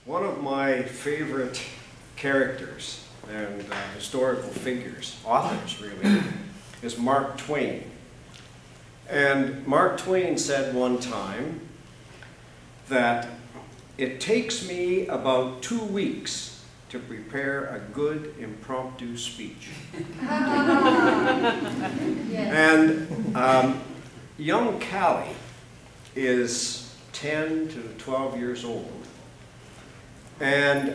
One of my favorite characters and historical figures, authors really, is Mark Twain. And Mark Twain said one time that it takes me about 2 weeks to prepare a good impromptu speech. And young Callie is 10 to 12 years old. And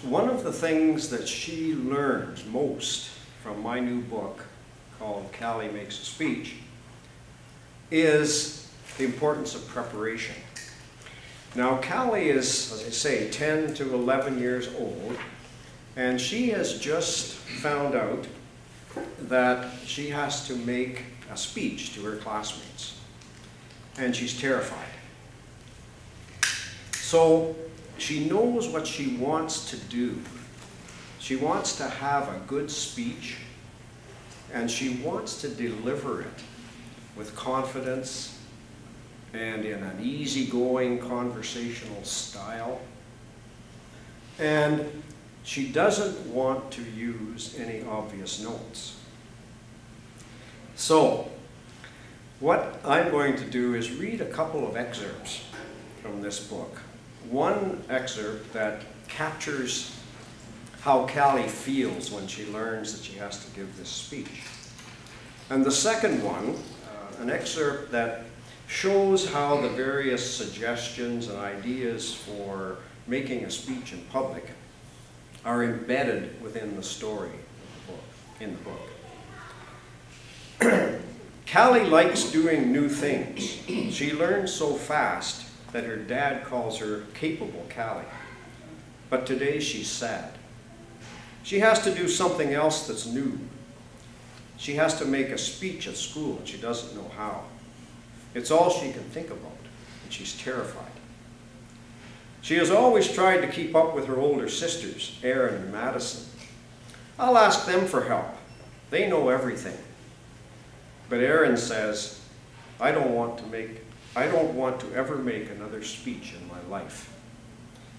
one of the things that she learns most from my new book called Callie Makes a Speech is the importance of preparation. Now Callie is, as I say, 10 to 11 years old, and she has just found out that she has to make a speech to her classmates, and she's terrified. So she knows what she wants to do. She wants to have a good speech, and she wants to deliver it with confidence and in an easygoing conversational style. And she doesn't want to use any obvious notes. So what I'm going to do is read a couple of excerpts from this book. One excerpt that captures how Callie feels when she learns that she has to give this speech. And the second one, an excerpt that shows how the various suggestions and ideas for making a speech in public are embedded within the story in the book. Callie likes doing new things. She learns so fast that her dad calls her capable Callie. But today she's sad. She has to do something else that's new. She has to make a speech at school and she doesn't know how. It's all she can think about, and she's terrified. She has always tried to keep up with her older sisters, Erin and Madison. I'll ask them for help. They know everything. But Erin says, I don't want to ever make another speech in my life.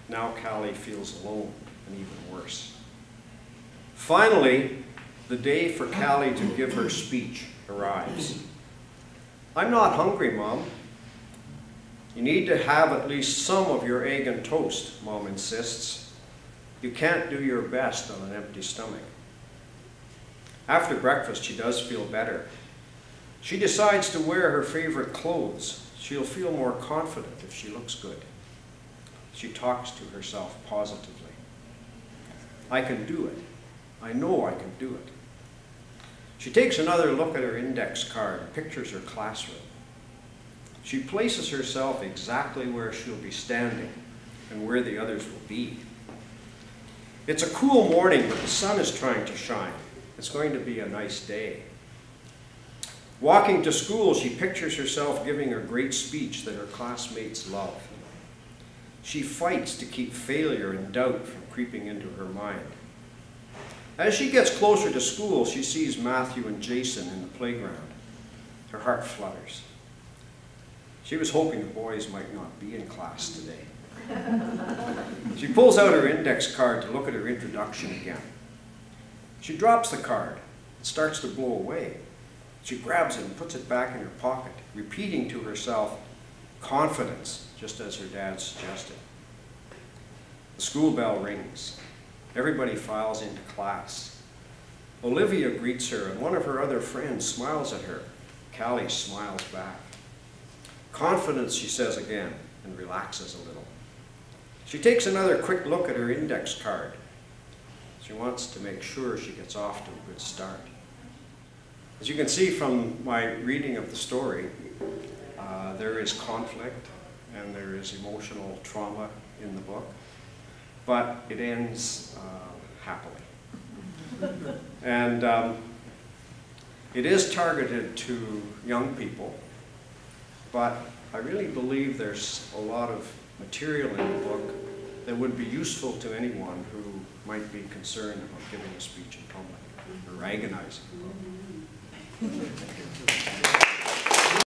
Now Callie feels alone and even worse. Finally, the day for Callie to give her speech arrives. I'm not hungry, Mom. You need to have at least some of your egg and toast, Mom insists. You can't do your best on an empty stomach. After breakfast, she does feel better. She decides to wear her favorite clothes. She'll feel more confident if she looks good. She talks to herself positively. I can do it. I know I can do it. She takes another look at her index card and pictures her classroom. She places herself exactly where she'll be standing and where the others will be. It's a cool morning, but the sun is trying to shine. It's going to be a nice day. Walking to school, she pictures herself giving a great speech that her classmates love. She fights to keep failure and doubt from creeping into her mind. As she gets closer to school, she sees Matthew and Jason in the playground. Her heart flutters. She was hoping the boys might not be in class today. She pulls out her index card to look at her introduction again. She drops the card. It starts to blow away. She grabs it and puts it back in her pocket, repeating to herself, confidence, just as her dad suggested. The school bell rings. Everybody files into class. Olivia greets her, and one of her other friends smiles at her. Callie smiles back. Confidence, she says again, and relaxes a little. She takes another quick look at her index card. She wants to make sure she gets off to a good start. As you can see from my reading of the story, there is conflict and there is emotional trauma in the book, but it ends happily. And it is targeted to young people, but I really believe there's a lot of material in the book that would be useful to anyone who might be concerned about giving a speech in public or agonizing. Thank you.